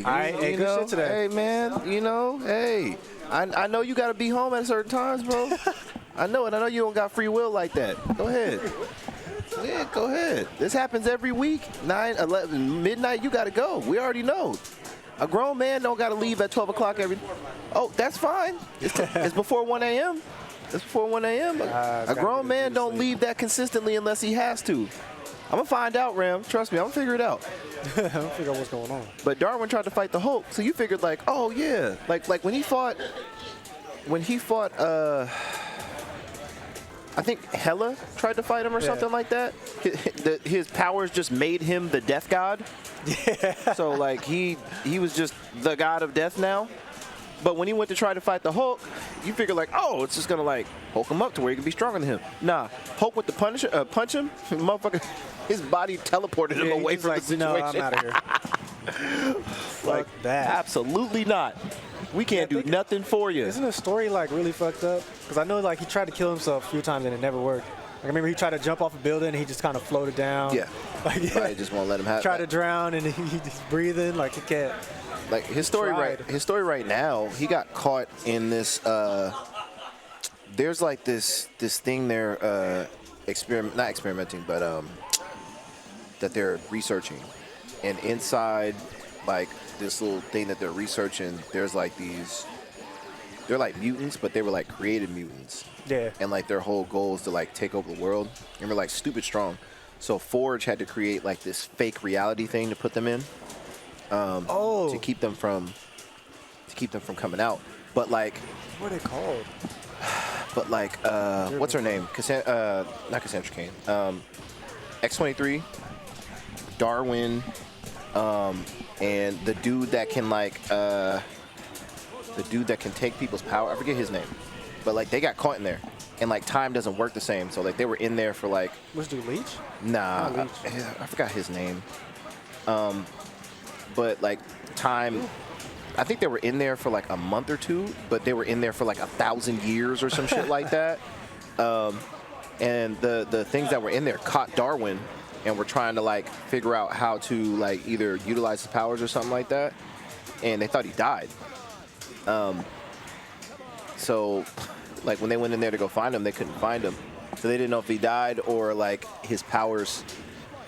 Hey, ain't good shit today. Hey, man, you know, hey. I know you got to be home at certain times, bro. I know it. I know you don't got free will like that. Go ahead. Yeah, go ahead. This happens every week. 9, 11, midnight, you got to go. We already know. A grown man don't got to leave at 12 o'clock every. Oh, that's fine. It's before 1 a.m. It's before 1 a.m. A grown man don't leave that consistently unless he has to. I'm going to find out, Ram. Trust me, I'm going to figure it out. I'm going to figure out what's going on. But Darwin tried to fight the Hulk, so you figured like, oh, yeah. Like when he fought, I think Hela tried to fight him or something like that. His powers just made him the death god. Yeah. So like he was just the god of death now. But when he went to try to fight the Hulk, you figure like, oh, it's just gonna like Hulk him up to where he can be stronger than him. Nah, Hulk with the punch him, motherfucker, his body teleported him away from the situation. No, I'm out of here. Like that. Absolutely not. We can't do nothing for you. Isn't the story like really fucked up? Because I know like he tried to kill himself a few times and it never worked. Like, I remember he tried to jump off a building and he just kind of floated down. Yeah. Like, yeah. Right, just won't let him have. Try to drown and he's breathing like he can't. Like his story right now, he got caught in this. There's like this thing they're not experimenting, but that they're researching, and inside like this little thing that they're researching, there's like they're like mutants, but they were like created mutants. Yeah. And like their whole goal is to like take over the world, and we're like stupid strong. So Forge had to create like this fake reality thing to put them in. To keep them from coming out, but like what are they called? But like what's her name? Not Cassandra Cain. X-23, Darwin, and the dude that can like take people's power. I forget his name, but like they got caught in there, and like time doesn't work the same. So like they were in there for like. Was dude Leech? Nah, Leech. I forgot his name. But like time, I think they were in there for like a month or two, but they were in there for like 1,000 years or some shit like that. And the things that were in there caught Darwin and were trying to like figure out how to like either utilize his powers or something like that. And they thought he died. So like when they went in there to go find him, they couldn't find him. So they didn't know if he died or like his powers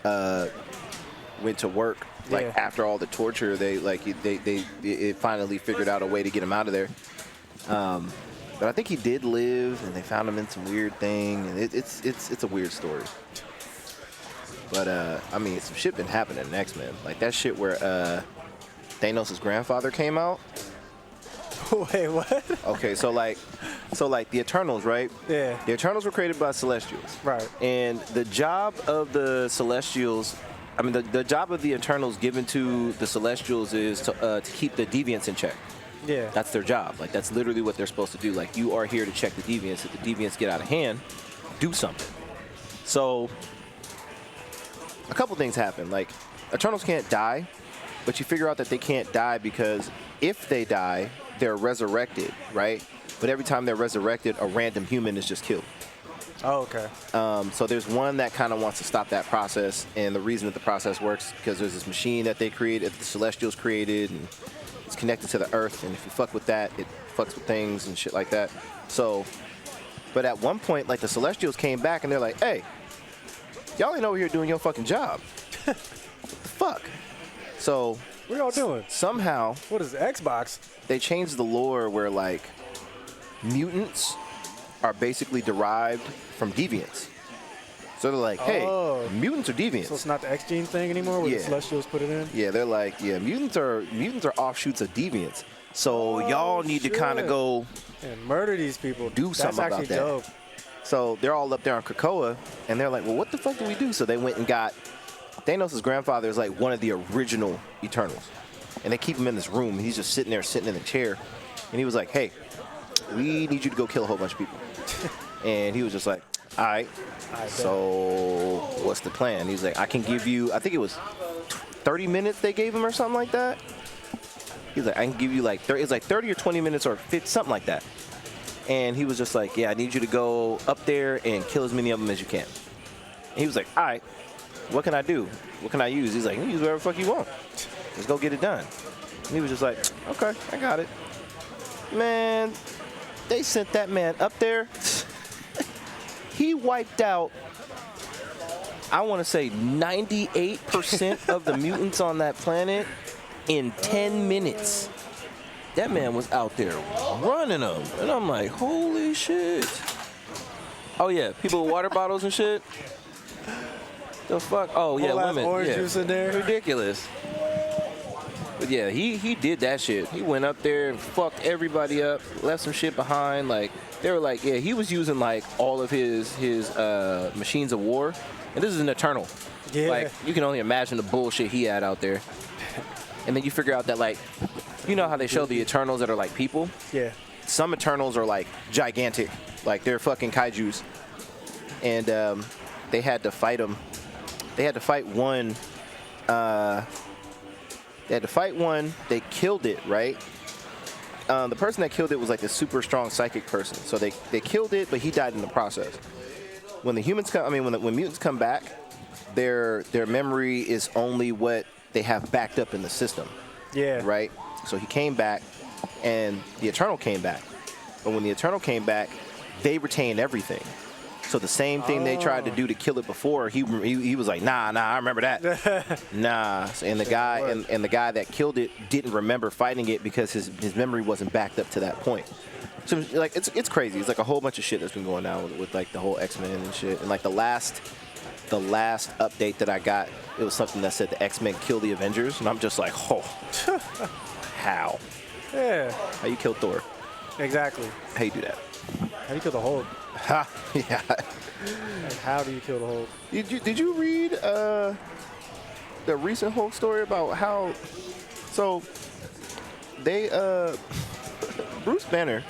went to work. Like after all the torture, they finally figured out a way to get him out of there. But I think he did live, and they found him in some weird thing, and it's a weird story. But I mean, some shit been happening in X-Men, like that shit where Thanos' grandfather came out. Wait, what? Okay, so like the Eternals, right? Yeah. The Eternals were created by Celestials. Right. And the job of the Celestials. I mean, the job of the Eternals given to the Celestials is to keep the deviants in check. Yeah. That's their job. Like, that's literally what they're supposed to do. Like, you are here to check the deviants. If the deviants get out of hand, do something. So, a couple things happen. Like, Eternals can't die, but you figure out that they can't die because if they die, they're resurrected, right? But every time they're resurrected, a random human is just killed. Oh, okay. So there's one that kind of wants to stop that process, and the reason that the process works because there's this machine that they created, the Celestials created, and it's connected to the Earth, and if you fuck with that, it fucks with things and shit like that. So, but at one point, like the Celestials came back, and they're like, hey, y'all ain't over here doing your fucking job. What the fuck? So, what y'all doing? Somehow, what is Xbox? They changed the lore where like mutants are basically derived from deviants. So they're like, hey, mutants are deviants. So it's not the X gene thing anymore where the Celestials put it in? Yeah, they're like, mutants are offshoots of deviants. So y'all need to kind of go and murder these people. Do something about that. That's actually dope. So they're all up there on Krakoa, and they're like, well, what the fuck do we do? So they went and got Thanos' grandfather is like one of the original Eternals. And they keep him in this room. He's just sitting there, sitting in the chair. And he was like, hey, we need you to go kill a whole bunch of people. And he was just like, all right, so what's the plan? He's like, I can give you, I think it was 30 minutes they gave him or something like that. He's like, I can give you like, it's like 30 or 20 minutes or 50, something like that. And he was just like, yeah, I need you to go up there and kill as many of them as you can. And he was like, all right, what can I do? What can I use? He's like, you use whatever the fuck you want. Let's go get it done. And he was just like, okay, I got it. Man, they sent that man up there. He wiped out, I want to say 98% of the mutants on that planet in 10 minutes. That man was out there running them. And I'm like, holy shit. Oh, yeah, people with water bottles and shit. The fuck? Oh, yeah, women. Orange juice in there. Ridiculous. But yeah, he did that shit. He went up there and fucked everybody up, left some shit behind. Like, they were like, yeah, he was using like all of his machines of war. And this is an Eternal. Yeah. Like, you can only imagine the bullshit he had out there. And then you figure out that, like, you know how they show the Eternals that are like people? Yeah. Some Eternals are like gigantic, like they're fucking kaijus. And they had to fight them. They had to fight one. They killed it, right? The person that killed it was like a super strong psychic person. So they killed it, but he died in the process. When the humans come, I mean, when mutants come back, their memory is only what they have backed up in the system. Yeah. Right? So he came back, and the Eternal came back. But when the Eternal came back, they retained everything. So the same thing they tried to do to kill it before, he was like, nah, I remember that. Nah. And the guy that killed it didn't remember fighting it because his memory wasn't backed up to that point. So like it's crazy. It's like a whole bunch of shit that's been going on with like the whole X-Men and shit. And like the last update that I got, it was something that said the X-Men kill the Avengers, and I'm just like, oh, how? Yeah. How you kill Thor? Exactly. How you do that? How do you kill the Hulk? Ha, yeah. Like, how do you kill the Hulk? Did you read the recent Hulk story about how? So they Bruce Banner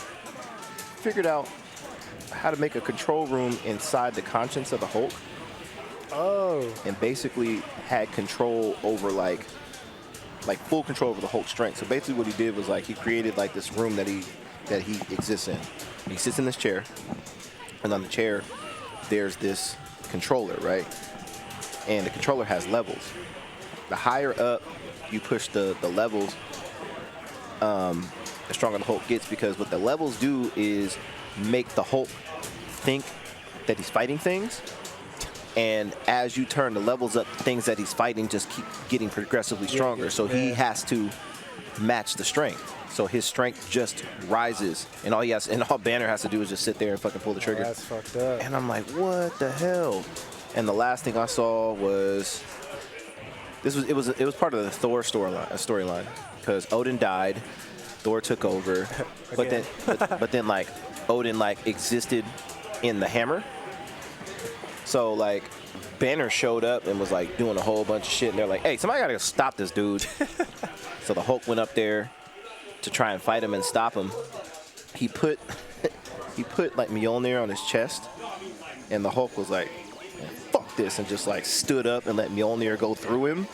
figured out how to make a control room inside the conscience of the Hulk. Oh. And basically had control over like full control over the Hulk's strength. So basically what he did was like he created like this room that he exists in. He sits in this chair, and on the chair there's this controller, right? And the controller has levels. The higher up you push the levels, the stronger the Hulk gets, because what the levels do is make the Hulk think that he's fighting things. And as you turn the levels up, the things that he's fighting just keep getting progressively stronger. So he has to match the strength. So his strength just rises, and all Banner has to do is just sit there and fucking pull the trigger. That's fucked up. And I'm like, what the hell? And the last thing I saw was it was part of the Thor storyline, because Odin died, Thor took over, but then like Odin like existed in the hammer. So like Banner showed up and was like doing a whole bunch of shit, and they're like, hey, somebody gotta stop this dude. So the Hulk went up there to try and fight him and stop him. He put like Mjolnir on his chest, and the Hulk was like, fuck this, and just like stood up and let Mjolnir go through him.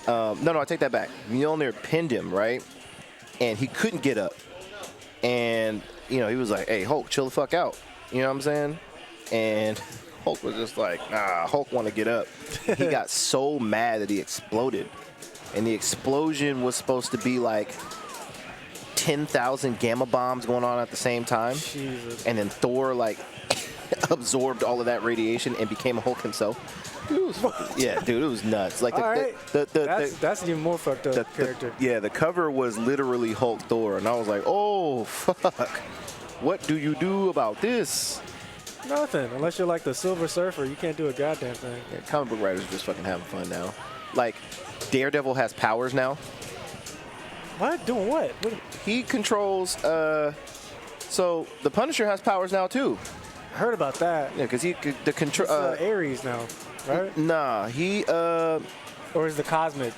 No, I take that back. Mjolnir pinned him, right? And he couldn't get up. And, he was like, hey, Hulk, chill the fuck out. You know what I'm saying? And Hulk was just like, nah, Hulk want to get up. He got so mad that he exploded. And the explosion was supposed to be like 10,000 gamma bombs going on at the same time. Jesus. And then Thor like absorbed all of that radiation and became a Hulk himself. Dude, it was it was nuts. Like that's an even more fucked up character. The cover was literally Hulk Thor, and I was like, oh fuck, what do you do about this? Nothing, unless you're like the Silver Surfer. You can't do a goddamn thing. Yeah, comic book writers are just fucking having fun now. Like, Daredevil has powers now. What? Doing what? He controls. So the Punisher has powers now too. I heard about that. Yeah, because the control. Ares now, right? Nah, he. Or is the Cosmic?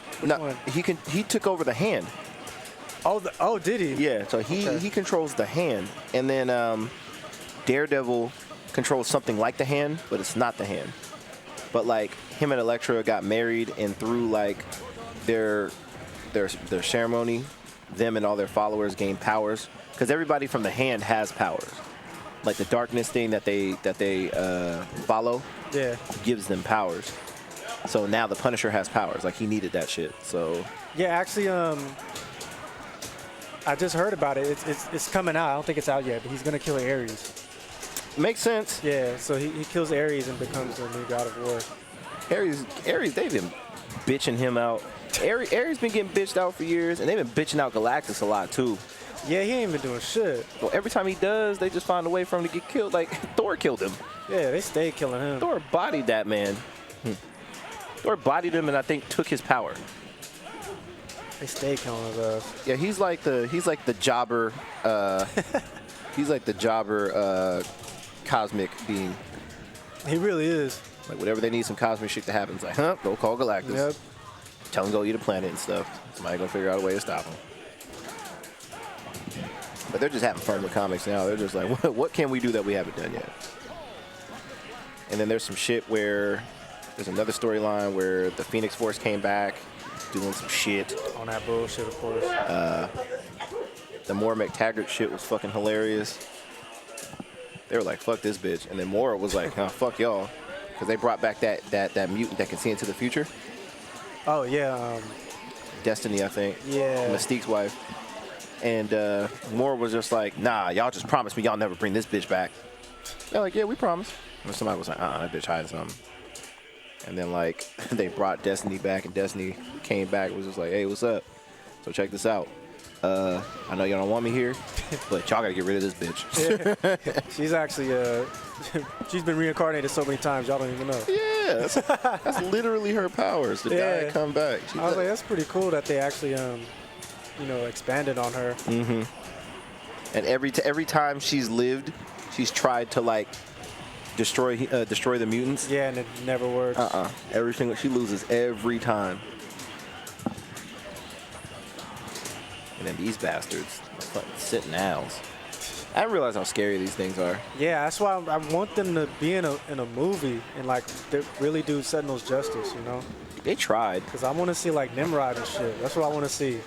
He took over the hand. Oh, did he? Yeah, so he controls the hand, and then Daredevil controls something like the hand, but it's not the hand. But like him and Elektra got married, and through like their ceremony, them and all their followers gained powers, because everybody from the hand has powers. Like the darkness thing that they follow, gives them powers. So now the Punisher has powers. Like, he needed that shit. So Yeah, actually, I just heard about it. It's coming out. I don't think it's out yet, but he's gonna kill Ares. makes sense. Yeah, so he kills Ares and becomes the new god of war. Ares, they've been bitching him out. Ares been getting bitched out for years, and they've been bitching out Galactus a lot too. Yeah, he ain't been doing shit. Well, every time he does, they just find a way for him to get killed. Like, Thor killed him. Yeah, they stay killing him. Thor bodied that man. Thor bodied him and I think took his power. They stay killing his ass. Yeah, he's like the jobber. He's like the jobber cosmic being. He really is. Like, whatever they need some cosmic shit to happen, it's like, huh? Go call Galactus. Yep. Tell him to go eat a planet and stuff. Somebody gonna figure out a way to stop him. But they're just having fun with comics now. They're just like, what can we do that we haven't done yet? And then there's some shit where there's another storyline where the Phoenix Force came back doing some shit. On that bullshit, of course. The Moira McTaggart shit was fucking hilarious. They were like, fuck this bitch. And then Moira was like, oh, fuck y'all. Because they brought back that mutant that can see into the future. Oh, yeah. Destiny, I think. Yeah. Mystique's wife. And Moore was just like, nah, y'all just promised me y'all never bring this bitch back. They're like, yeah, we promise. And somebody was like, that bitch hiding something. And then, like, they brought Destiny back, and Destiny came back and was just like, hey, what's up? So check this out. I know y'all don't want me here, but y'all got to get rid of this bitch. Yeah. She's actually, she's been reincarnated so many times, y'all don't even know. Yeah, that's literally her powers, to die and come back. I was like, that's pretty cool that they actually, expanded on her. Mm-hmm. And every time she's lived, she's tried to, like, destroy the mutants. Yeah, and it never works. She loses every time. And then these bastards, fucking sitting owls. I didn't realize how scary these things are. Yeah, that's why I want them to be in a movie and like they really do Sentinels justice, you know? They tried. Because I want to see like Nimrod and shit. That's what I want to see.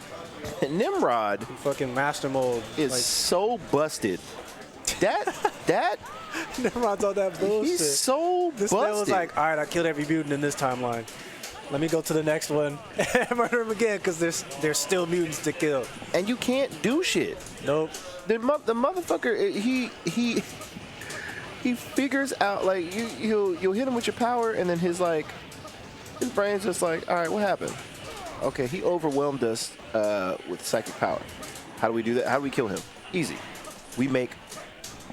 Nimrod in fucking master mode is like, so busted. That Nimrod's on that bullshit. He's so this busted. Man was like, all right, I killed every mutant in this timeline. Let me go to the next one and murder him again because there's still mutants to kill. And you can't do shit. Nope. The motherfucker, he figures out, like, you'll hit him with your power, and then his brain's just like, all right, what happened? Okay, he overwhelmed us with psychic power. How do we do that? How do we kill him? Easy. We make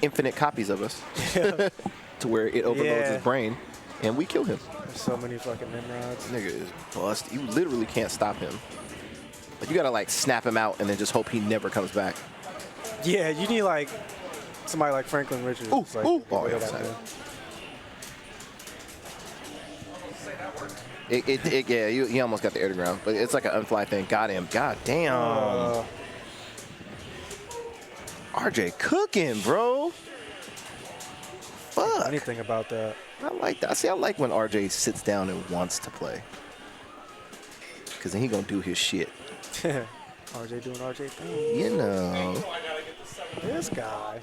infinite copies of us to where it overloads his brain, and we kill him. There's so many fucking Nimrods. Nigga is bust. You literally can't stop him. Like, you gotta like snap him out and then just hope he never comes back. Yeah, you need like somebody like Franklin Richards. Ooh, like, ooh. Oh, yeah, he almost got the air to ground, but it's like an unfly thing. Got him. God damn. RJ cooking, bro. Fuck. Anything about that. I like that. See, I like when RJ sits down and wants to play. Because then he gonna do his shit. RJ doing RJ thing. You know. This guy.